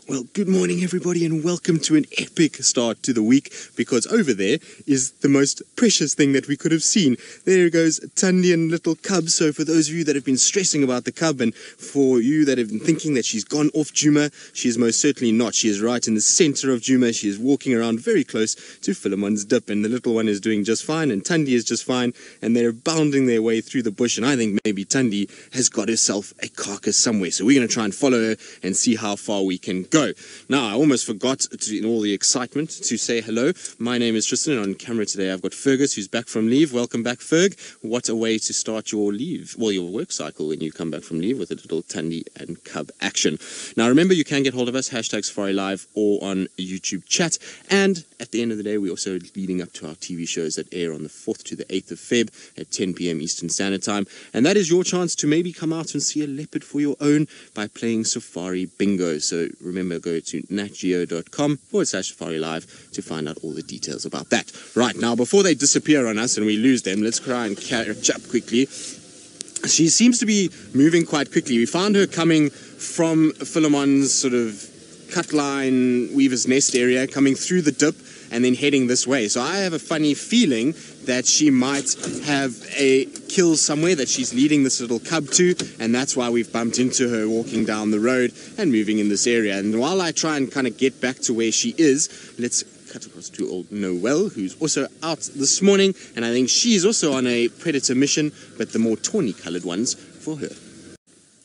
Well, good morning everybody and welcome to an epic start to the week, because over there is the most precious thing that we could have seen. There goes Tandi and little cub. So for those of you that have been stressing about the cub, and for you that have been thinking that she's gone off Djuma, she is most certainly not. She is right in the center of Djuma. She is walking around very close to Philemon's dip, and the little one is doing just fine and Tandi is just fine, and they're bounding their way through the bush, and I think maybe Tandi has got herself a carcass somewhere. So we're going to try and follow her and see how far we can go. Now, I almost forgot, in all the excitement, to say hello. My name is Tristan, and on camera today I've got Fergus, who's back from leave. Welcome back, Ferg. What a way to start your leave, well, your work cycle when you come back from leave, with a little Tandi and cub action. Now, remember, you can get hold of us, #Safari Live, or on YouTube chat. And at the end of the day, we're also leading up to our TV shows that air on the 4th to the 8th of Feb at 10 p.m. Eastern Standard Time. And that is your chance to maybe come out and see a leopard for your own by playing Safari Bingo. So remember, go to natgeo.com/Safari Live to find out all the details about that. Right, now, before they disappear on us and we lose them, let's try and catch up quickly. She seems to be moving quite quickly. We found her coming from Philemon's sort of cut line, Weaver's Nest area, coming through the dip and then heading this way. So I have a funny feeling that she might have a kill somewhere that she's leading this little cub to, and that's why we've bumped into her walking down the road and moving in this area. And while I try and kind of get back to where she is, let's cut across to old Noel, who's also out this morning, and I think she's also on a predator mission, but the more tawny coloured ones for her.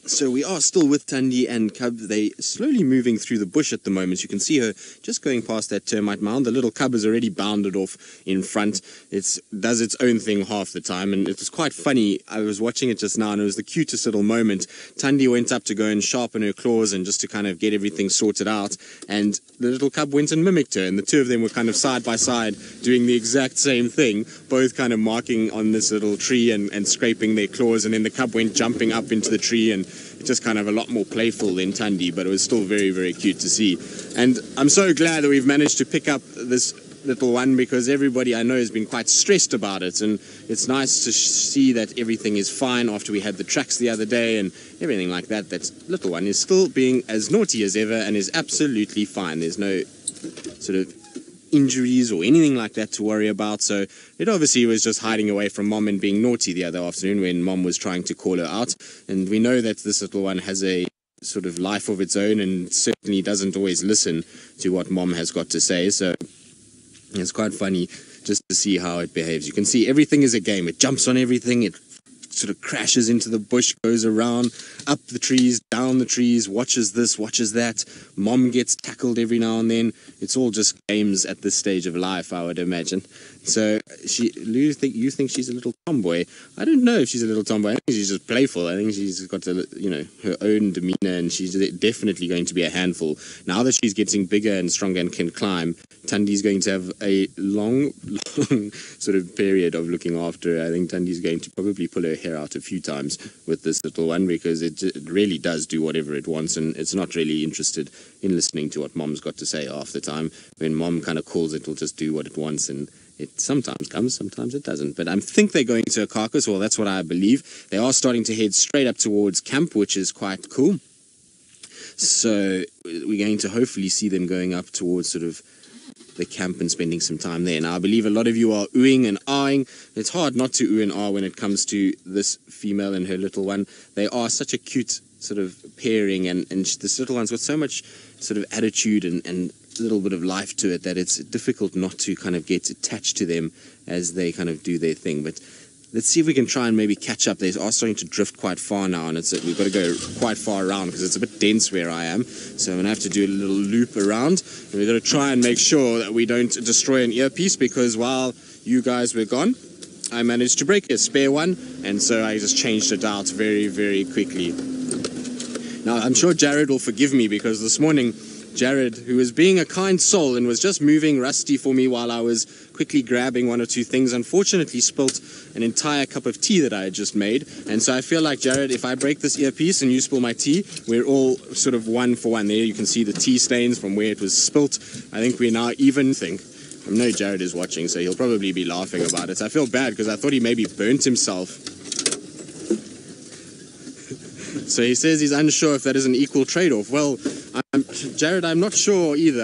So we are still with Tandi and cub. They slowly moving through the bush at the moment. You can see her just going past that termite mound. The little cub has already bounded off in front. It does its own thing half the time, and it was quite funny. I was watching it just now, and it was the cutest little moment. Tandi went up to go and sharpen her claws and just to kind of get everything sorted out, and the little cub went and mimicked her, and the two of them were kind of side by side doing the exact same thing, both kind of marking on this little tree and scraping their claws, and then the cub went jumping up into the tree, and it's just kind of a lot more playful than Tandi, but it was still very, very cute to see. And I'm so glad that we've managed to pick up this little one, because everybody I know has been quite stressed about it, and it's nice to see that everything is fine after we had the tracks the other day and everything like that. That little one is still being as naughty as ever and is absolutely fine. There's no sort of injuries or anything like that to worry about. So it obviously was just hiding away from mom and being naughty the other afternoon when mom was trying to call her out. And we know that this little one has a sort of life of its own and certainly doesn't always listen to what mom has got to say. So it's quite funny just to see how it behaves. You can see everything is a game. It jumps on everything. It sort of crashes into the bush, goes around, up the trees, down the trees, watches this, watches that. Mom gets tackled every now and then. It's all just games at this stage of life, I would imagine. So you think she's a little tomboy? I don't know if she's a little tomboy. I think she's just playful. I think she's got her own demeanor, and she's definitely going to be a handful. Now that she's getting bigger and stronger and can climb, Tandi's going to have a long sort of period of looking after her. I think Tandi's going to probably pull her hair out a few times with this little one, because it really does do whatever it wants, and it's not really interested in listening to what mom's got to say half the time. When mom kind of calls, it will just do what it wants, and it sometimes comes, sometimes it doesn't. But I think they're going to a carcass, well, that's what I believe. They are starting to head straight up towards camp, which is quite cool. So we're going to hopefully see them going up towards sort of the camp and spending some time there. Now, I believe a lot of you are oohing and ahhing. It's hard not to ooh and ah when it comes to this female and her little one. They are such a cute sort of pairing, and this little one's got so much sort of attitude and a little bit of life to it that it's difficult not to kind of get attached to them as they kind of do their thing. But let's see if we can try and maybe catch up. They are starting to drift quite far now, and we've got to go quite far around because it's a bit dense where I am. So I'm going to have to do a little loop around, and we've got to try and make sure that we don't destroy an earpiece, because while you guys were gone, I managed to break a spare one, and so I just changed it out very, very quickly. Now, I'm sure Jared will forgive me, because this morning Jared, who was being a kind soul and was just moving Rusty for me while I was quickly grabbing one or two things, unfortunately spilt an entire cup of tea that I had just made. And so I feel like, Jared, if I break this earpiece and you spill my tea, we're all sort of one for one. There you can see the tea stains from where it was spilt. I think we're now even. I know Jared is watching, so he'll probably be laughing about it. I feel bad because I thought he maybe burnt himself. So he says he's unsure if that is an equal trade-off. Well, Jared, I'm not sure either.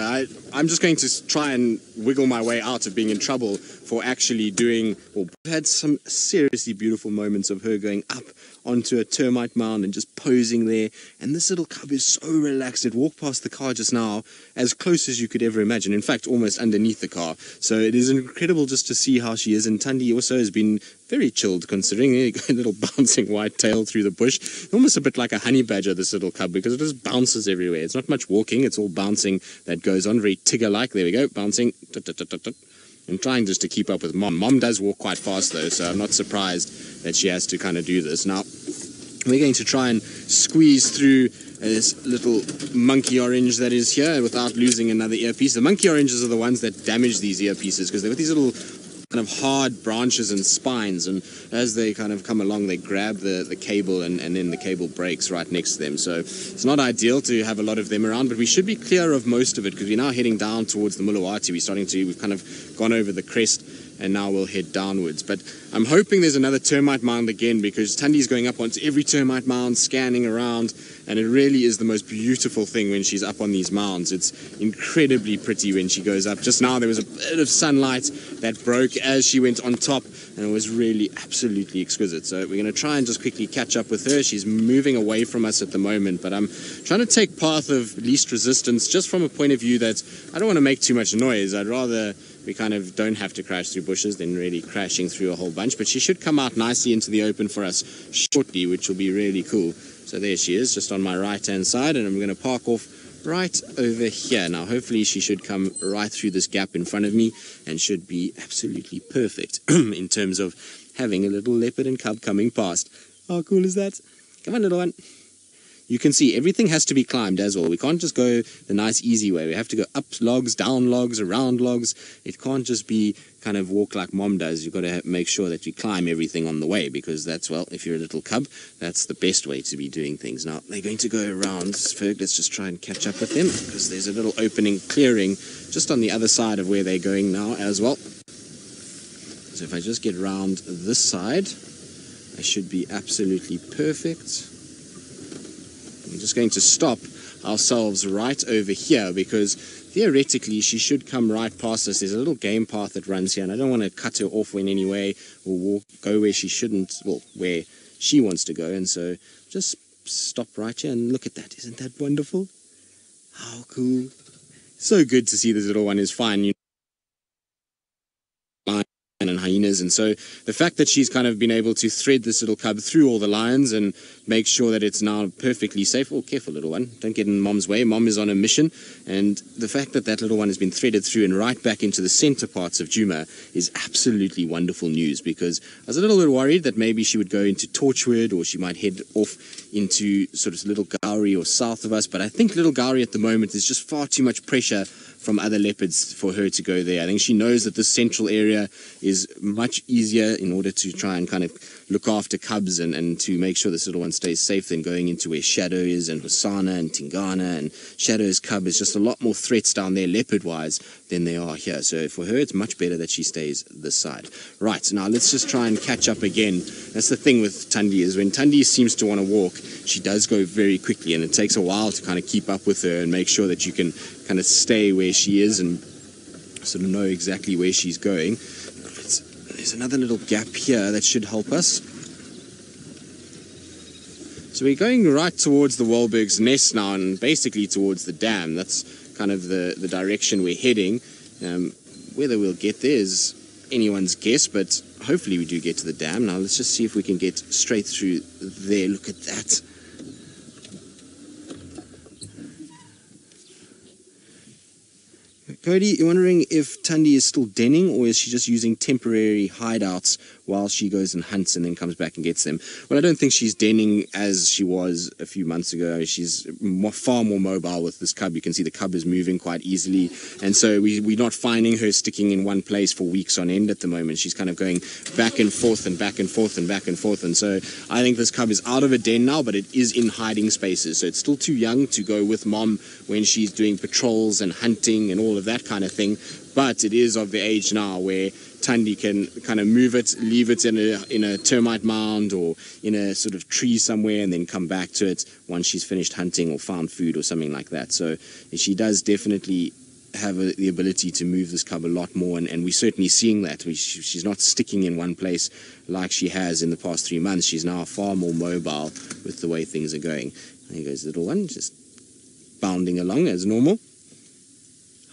I'm just going to try and wiggle my way out of being in trouble for actually doing... Well, I've had some seriously beautiful moments of her going up onto a termite mound and just posing there. And this little cub is so relaxed. It walked past the car just now as close as you could ever imagine. In fact, almost underneath the car. So it is incredible just to see how she is. And Tandi also has been very chilled, considering a little bouncing white tail through the bush. Almost a bit like a honey badger, this little cub, because it just bounces everywhere. It's not much walking, it's all bouncing that goes on, very Tigger-like. There we go, bouncing. And trying just to keep up with Mom. Mom does walk quite fast, though, so I'm not surprised that she has to kind of do this. Now, we're going to try and squeeze through this little monkey orange that is here without losing another earpiece. The monkey oranges are the ones that damage these earpieces, because they've got these little kind of hard branches and spines, and as they kind of come along, they grab the cable, and then the cable breaks right next to them. So it's not ideal to have a lot of them around, but we should be clear of most of it, because we're now heading down towards the Mulawati. We've kind of gone over the crest, and now we'll head downwards. But I'm hoping there's another termite mound again, because Tandi's going up onto every termite mound, scanning around, and it really is the most beautiful thing when she's up on these mounds. It's incredibly pretty when she goes up. Just now there was a bit of sunlight that broke as she went on top, and it was really absolutely exquisite. So we're going to try and just quickly catch up with her. She's moving away from us at the moment, but I'm trying to take path of least resistance, just from a point of view that I don't want to make too much noise. I'd rather we kind of don't have to crash through bushes than really crashing through a whole bunch. But she should come out nicely into the open for us shortly, which will be really cool. So there she is, just on my right-hand side, and I'm going to park off right over here. Now, hopefully she should come right through this gap in front of me and should be absolutely perfect in terms of having a little leopard and cub coming past. How cool is that? Come on, little one. You can see everything has to be climbed as well. We can't just go the nice easy way. We have to go up logs, down logs, around logs. It can't just be kind of walk like Mom does. You've got to make sure that you climb everything on the way, because that's, well, if you're a little cub, that's the best way to be doing things. Now, they're going to go around. Ferg, let's just try and catch up with them, because there's a little opening clearing just on the other side of where they're going now as well. So if I just get round this side, I should be absolutely perfect. We're just going to stop ourselves right over here, because theoretically she should come right past us. There's a little game path that runs here, and I don't want to cut her off in any way or go where she shouldn't, well, where she wants to go. And so just stop right here and look at that. Isn't that wonderful? How cool. So good to see this little one is fine. You know, and hyenas, and so the fact that she's kind of been able to thread this little cub through all the lions and make sure that it's now perfectly safe. Oh, careful, little one, don't get in Mom's way. Mom is on a mission, and the fact that that little one has been threaded through and right back into the center parts of Djuma is absolutely wonderful news, because I was a little bit worried that maybe she would go into Torchwood, or she might head off into sort of Little Gowrie or south of us, but I think Little Gowrie at the moment is just far too much pressure from other leopards for her to go there. I think she knows that this central area is much easier in order to try and kind of look after cubs and to make sure this little one stays safe than going into where Shadow is and Hosana and Tingana, and Shadow's cub is just a lot more threats down there leopard-wise than they are here. So for her, it's much better that she stays this side. Right, now let's just try and catch up again. That's the thing with Tandi, is when Tandi seems to want to walk, she does go very quickly, and it takes a while to kind of keep up with her and make sure that you can kind of stay where she is and sort of know exactly where she's going. There's another little gap here that should help us. So we're going right towards the Wahlberg's nest now, and basically towards the dam. That's kind of the direction we're heading. Whether we'll get there is anyone's guess, but hopefully we do get to the dam. Now let's just see if we can get straight through there. Look at that. Cody, you're wondering if Tandi is still denning, or is she just using temporary hideouts while she goes and hunts and then comes back and gets them? Well, I don't think she's denning as she was a few months ago. She's far more mobile with this cub. You can see the cub is moving quite easily, and so we're not finding her sticking in one place for weeks on end at the moment. She's kind of going back and forth and back and forth and back and forth, and so I think this cub is out of a den now, but it is in hiding spaces, so it's still too young to go with Mom when she's doing patrols and hunting and all of that kind of thing. But it is of the age now where Tandi can kind of move it, leave it in a termite mound or in a sort of tree somewhere, and then come back to it once she's finished hunting or found food or something like that. So she does definitely have the ability to move this cub a lot more, and we're certainly seeing that. She's not sticking in one place like she has in the past 3 months. She's now far more mobile with the way things are going. There goes the little one, just bounding along as normal.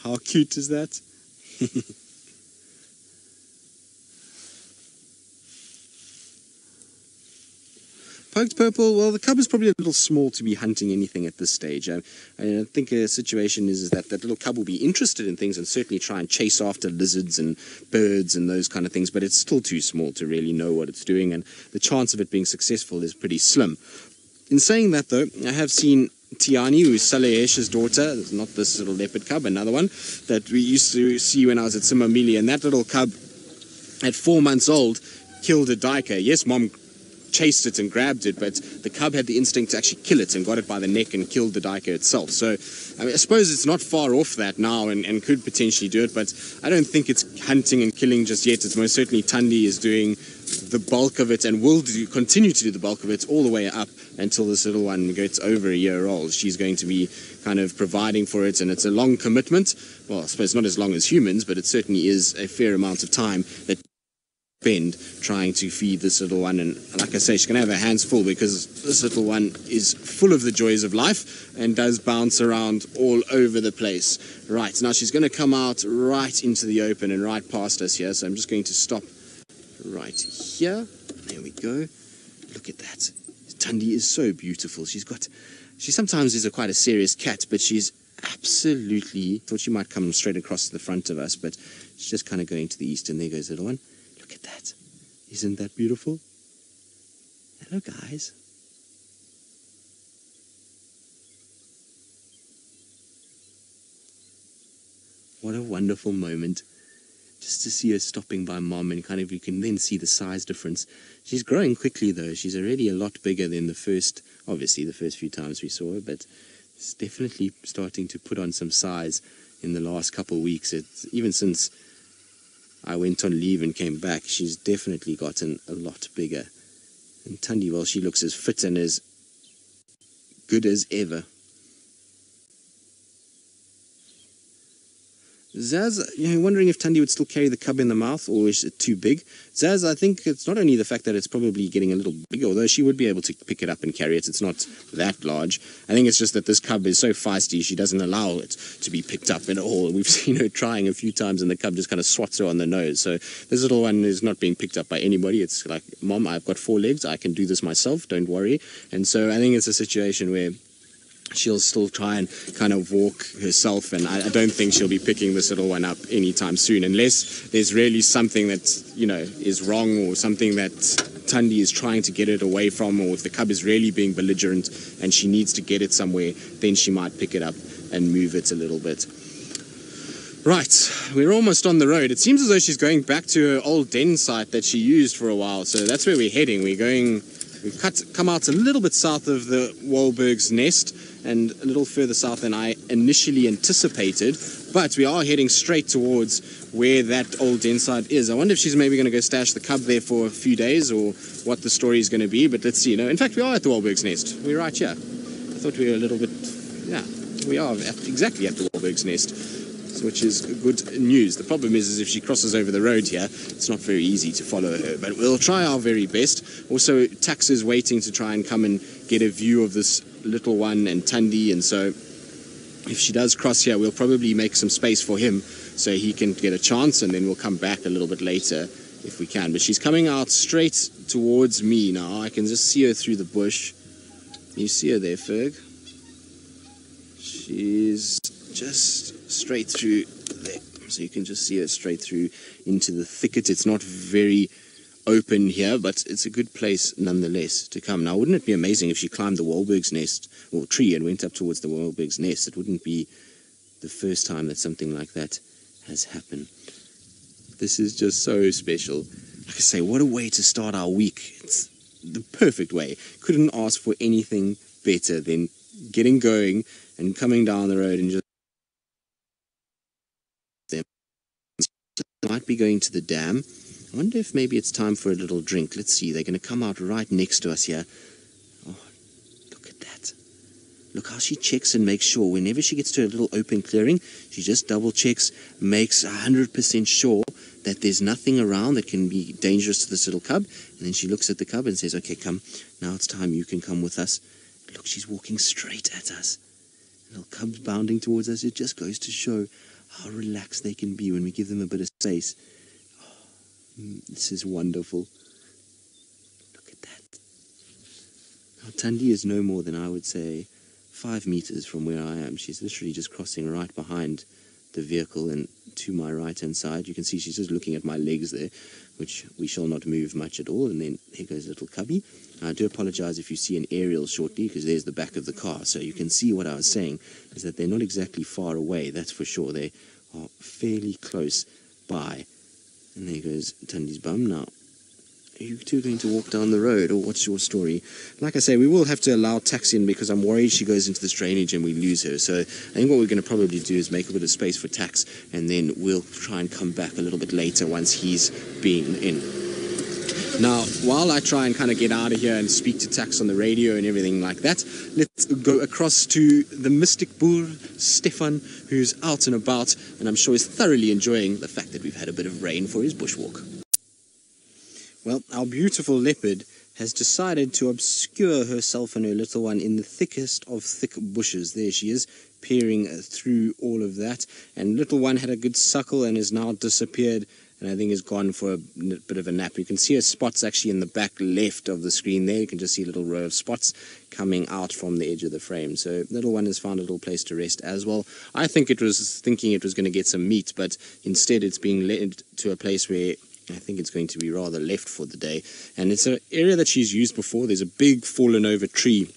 How cute is that? Poked purple, well, the cub is probably a little small to be hunting anything at this stage. I think a situation is that that little cub will be interested in things and certainly try and chase after lizards and birds and those kind of things, but it's still too small to really know what it's doing, and the chance of it being successful is pretty slim. In saying that, though, I have seen Tiani, who's Salehesh's daughter, not this little leopard cub, another one that we used to see when I was at Simamili, and that little cub at 4 months old killed a duiker. Yes, Mom chased it and grabbed it, but the cub had the instinct to actually kill it and got it by the neck and killed the duiker itself. So I suppose it's not far off that now and could potentially do it, but I don't think it's hunting and killing just yet. It's most certainly Tandi is doing the bulk of it and will continue to do the bulk of it all the way up until this little one gets over a year old. She's going to be kind of providing for it, and it's a long commitment. Well, I suppose not as long as humans, but it certainly is a fair amount of time that spend trying to feed this little one. And like I say, she's going to have her hands full because this little one is full of the joys of life and does bounce around all over the place. Right, now she's going to come out right into the open and right past us here, so I'm just going to stop right here. There we go. Look at that. Tandi is so beautiful. She sometimes is quite a serious cat, but she's absolutely, thought she might come straight across to the front of us, but she's just kind of going to the east, and there goes the little one. Look at that. Isn't that beautiful? Hello, guys. What a wonderful moment. Just to see her stopping by Mom, and kind of you can then see the size difference. She's growing quickly, though. She's already a lot bigger than the first few times we saw her, but it's definitely starting to put on some size in the last couple of weeks. Even since I went on leave and came back, she's definitely gotten a lot bigger. And Tandi, well, she looks as fit and as good as ever. Zaz, wondering if Tandi would still carry the cub in the mouth, or is it too big? Zaz, I think it's not only the fact that it's probably getting a little big, although she would be able to pick it up and carry it. It's not that large. I think it's just that this cub is so feisty, she doesn't allow it to be picked up at all. We've seen her trying a few times, and the cub just kind of swats her on the nose. So this little one is not being picked up by anybody. It's like, Mom, I've got 4 legs. I can do this myself. Don't worry. And so I think it's a situation where she'll still try and kind of walk herself, and I don't think she'll be picking this little one up anytime soon, unless there's really something that, is wrong, or something that Tandi is trying to get it away from, or if the cub is really being belligerent and she needs to get it somewhere, then she might pick it up and move it a little bit. Right, we're almost on the road. It seems as though she's going back to her old den site that she used for a while, so that's where we're heading. We've come out a little bit south of the Wahlberg's nest and a little further south than I initially anticipated, but we are heading straight towards where that old den site is. I wonder if she's maybe going to go stash the cub there for a few days, or what the story is going to be, but let's see. In fact, we are at the Wahlberg's nest. We're right here. I thought we were a little bit, we are exactly at the Wahlberg's nest, which is good news. The problem is if she crosses over the road here, it's not very easy to follow her, but we'll try our very best. Also, Tax is waiting to try and come and get a view of this little one and Tandi, and so if she does cross here, we'll probably make some space for him so he can get a chance, and then we'll come back a little bit later if we can. But she's coming out straight towards me now. I can just see her through the bush. You see her there, Ferg? She's just straight through there, so you can just see her straight through into the thicket. It's not very open here, but it's a good place nonetheless to come. Now, wouldn't it be amazing if she climbed the Wahlberg's nest or tree and went up towards the Wahlberg's nest? It wouldn't be the first time that something like that has happened. This is just so special. Like I say, what a way to start our week. It's the perfect way. Couldn't ask for anything better than getting going and coming down the road and just might be going to the dam. I wonder if maybe it's time for a little drink. Let's see, they're going to come out right next to us here. Oh, look at that. Look how she checks and makes sure. Whenever she gets to a little open clearing, she just double checks, makes 100% sure that there's nothing around that can be dangerous to this little cub. And then she looks at the cub and says, okay, come, now it's time, you can come with us. Look, she's walking straight at us. Little cub's bounding towards us. It just goes to show how relaxed they can be when we give them a bit of space. Oh, this is wonderful. Look at that. Now, Tandi is no more than, I would say, 5 meters from where I am. She's literally just crossing right behind the vehicle and to my right-hand side. You can see she's just looking at my legs there, which we shall not move much at all. And then here goes little cubby. I do apologize if you see an aerial shortly, because there's the back of the car. So you can see what I was saying is that they're not exactly far away, that's for sure. They are fairly close by. And there goes Tandi's bum. Now, are you two going to walk down the road, or what's your story? Like I say, we will have to allow taxi in because I'm worried she goes into this drainage and we lose her. So I think what we're going to probably do is make a bit of space for Tax, and then we'll try and come back a little bit later once he's been in. Now, while I try and kind of get out of here and speak to Tax on the radio and everything like that, let's go across to the mystic bull, Stefan, who's out and about, and I'm sure is thoroughly enjoying the fact that we've had a bit of rain for his bushwalk. Well, our beautiful leopard has decided to obscure herself and her little one in the thickest of thick bushes. There she is, peering through all of that. And little one had a good suckle and has now disappeared, and I think is gone for a bit of a nap. You can see her spots actually in the back left of the screen there. You can just see a little row of spots coming out from the edge of the frame. So little one has found a little place to rest as well. I think it was thinking it was going to get some meat, but instead it's being led to a place where I think it's going to be rather left for the day. And it's an area that she's used before. There's a big fallen over tree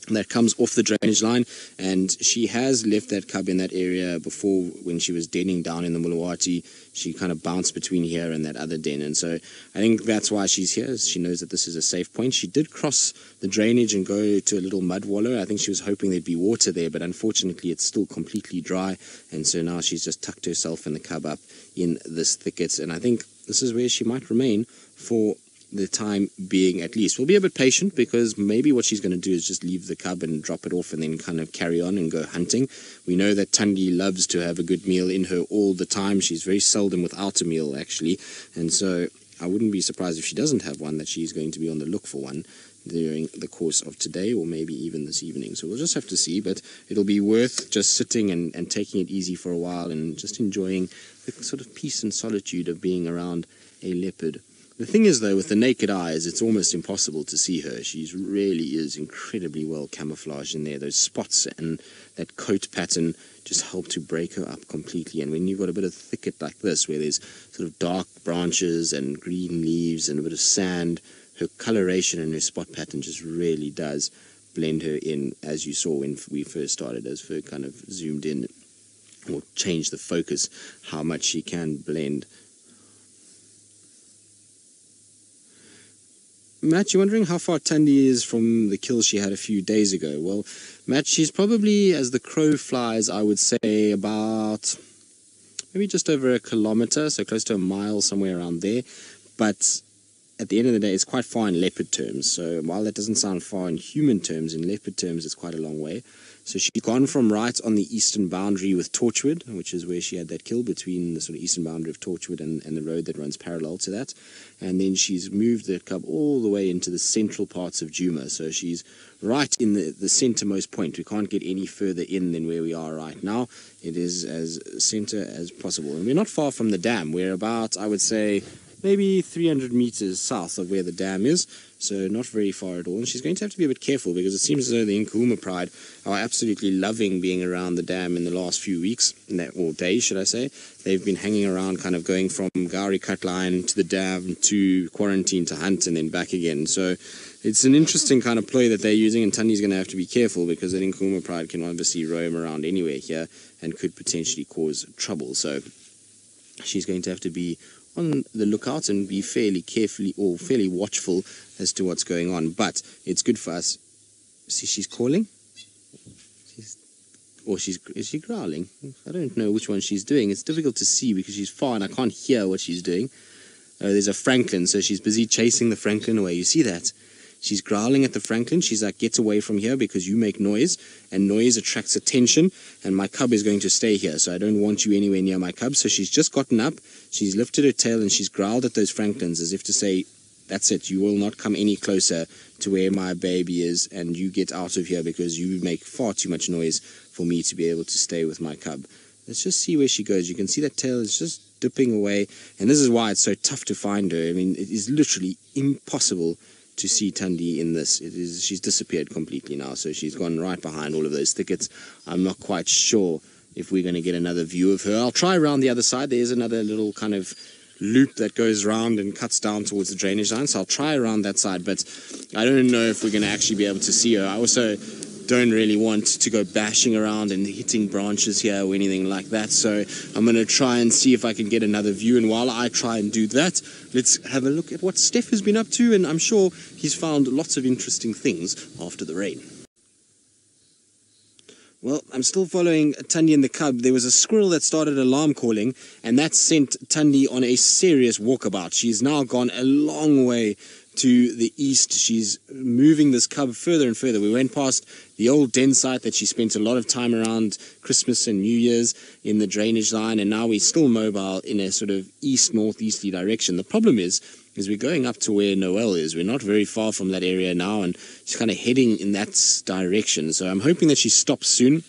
that comes off the drainage line, and she has left that cub in that area before. When she was denning down in the Mulawati, she kind of bounced between here and that other den, and so I think that's why she's here. She knows that this is a safe point. She did cross the drainage and go to a little mud wallow. I think she was hoping there'd be water there, but unfortunately it's still completely dry, and so now she's just tucked herself and the cub up in this thicket, and I think this is where she might remain for the time being at least. We'll be a bit patient, because maybe what she's going to do is just leave the cub and drop it off and then kind of carry on and go hunting. We know that Tandi loves to have a good meal in her all the time. She's very seldom without a meal, actually, and so I wouldn't be surprised if she doesn't have one, that she's going to be on the look for one during the course of today, or maybe even this evening. So we'll just have to see, but it'll be worth just sitting and taking it easy for a while and just enjoying the sort of peace and solitude of being around a leopard. The thing is, though, with the naked eyes, it's almost impossible to see her. She really is incredibly well camouflaged in there. Those spots and that coat pattern just help to break her up completely. And when you've got a bit of thicket like this, where there's sort of dark branches and green leaves and a bit of sand, her coloration and her spot pattern just really does blend her in, as you saw when we first started, as Ferg kind of zoomed in or changed the focus, how much she can blend. Matt, you're wondering how far Tandi is from the kill she had a few days ago. Well, Matt, she's probably, as the crow flies, I would say about maybe just over 1 kilometer, so close to a mile, somewhere around there. But at the end of the day, it's quite far in leopard terms. So while that doesn't sound far in human terms, in leopard terms, it's quite a long way. So she's gone from right on the eastern boundary with Torchwood, which is where she had that kill, between the sort of eastern boundary of Torchwood and the road that runs parallel to that. And then she's moved the cub all the way into the central parts of Djuma. So she's right in the centermost point. We can't get any further in than where we are right now. It is as center as possible. And we're not far from the dam. We're about, I would say, maybe 300 meters south of where the dam is, so not very far at all. And she's going to have to be a bit careful, because it seems as though the Angama pride are absolutely loving being around the dam in the last few weeks, or days, should I say. They've been hanging around, kind of going from Gowrie cut line to the dam to quarantine to hunt and then back again. So it's an interesting kind of ploy that they're using, and Tandi's going to have to be careful, because the Angama pride can obviously roam around anywhere here and could potentially cause trouble. So she's going to have to be on the lookout and be fairly carefully or fairly watchful as to what's going on. But it's good for us. See, she's calling. She's Or is she growling? I don't know which one she's doing. It's difficult to see because she's far and I can't hear what she's doing. There's a francolin, so she's busy chasing the francolin away. You see that? She's growling at the francolin. She's like, get away from here because you make noise, and noise attracts attention, and my cub is going to stay here, so I don't want you anywhere near my cub. So she's just gotten up, she's lifted her tail, and she's growled at those francolins as if to say, that's it, you will not come any closer to where my baby is, and you get out of here because you make far too much noise for me to be able to stay with my cub. Let's just see where she goes. You can see that tail is just dipping away, and this is why it's so tough to find her. I mean, it is literally impossible to see Tandi in this. She's disappeared completely now, so she's gone right behind all of those thickets. I'm not quite sure if we're going to get another view of her. I'll try around the other side. There's another little kind of loop that goes round and cuts down towards the drainage line, so I'll try around that side, but I don't know if we're going to actually be able to see her. I also don't really want to go bashing around and hitting branches here or anything like that, so I'm going to try and see if I can get another view, and while I try and do that, let's have a look at what Steph has been up to, and I'm sure he's found lots of interesting things after the rain. Well, I'm still following Tandi and the cub. There was a squirrel that started alarm calling, and that sent Tandi on a serious walkabout. She's now gone a long way to the east. She's moving this cub further and further. We went past the old den site that she spent a lot of time around Christmas and New Year's in the drainage line, and now we're still mobile in a sort of east-northeasterly direction. The problem is we're going up to where Noelle is. We're not very far from that area now, and she's kind of heading in that direction. So I'm hoping that she stops soon.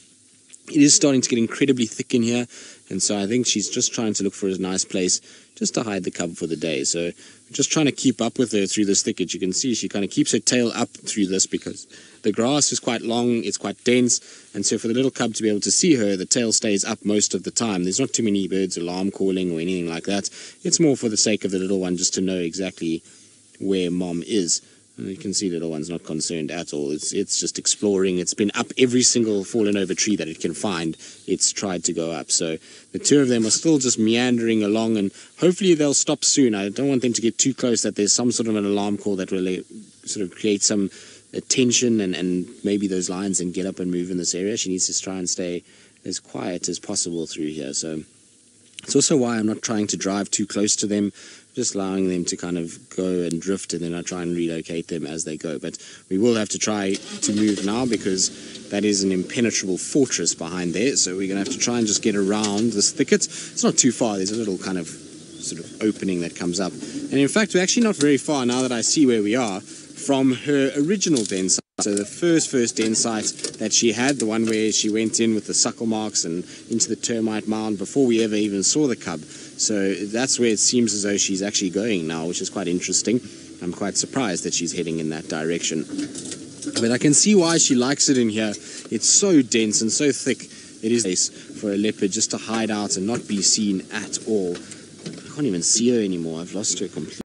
It is starting to get incredibly thick in here, and so I think she's just trying to look for a nice place just to hide the cub for the day. So we're just trying to keep up with her through this thicket. You can see she kind of keeps her tail up through this because the grass is quite long, it's quite dense, and so for the little cub to be able to see her, the tail stays up most of the time. There's not too many birds alarm calling or anything like that. It's more for the sake of the little one just to know exactly where mom is. And you can see the little one's not concerned at all. It's just exploring. It's been up every single fallen over tree that it can find. It's tried to go up. So the two of them are still just meandering along, and hopefully they'll stop soon. I don't want them to get too close that there's some sort of an alarm call that will sort of create some attention, and maybe those lions then get up and move in this area. She needs to try and stay as quiet as possible through here. So it's also why I'm not trying to drive too close to them, just allowing them to kind of go and drift, and then I try and relocate them as they go. But we will have to try to move now because that is an impenetrable fortress behind there, so we're going to have to try and just get around this thicket. It's not too far. There's a little kind of sort of opening that comes up, and in fact we're actually not very far now that I see where we are from her original den site. So the first den site that she had, the one where she went in with the suckle marks and into the termite mound before we ever even saw the cub. So that's where it seems as though she's actually going now, which is quite interesting. I'm quite surprised that she's heading in that direction. But I can see why she likes it in here. It's so dense and so thick. It is nice for a leopard just to hide out and not be seen at all. I can't even see her anymore. I've lost her completely.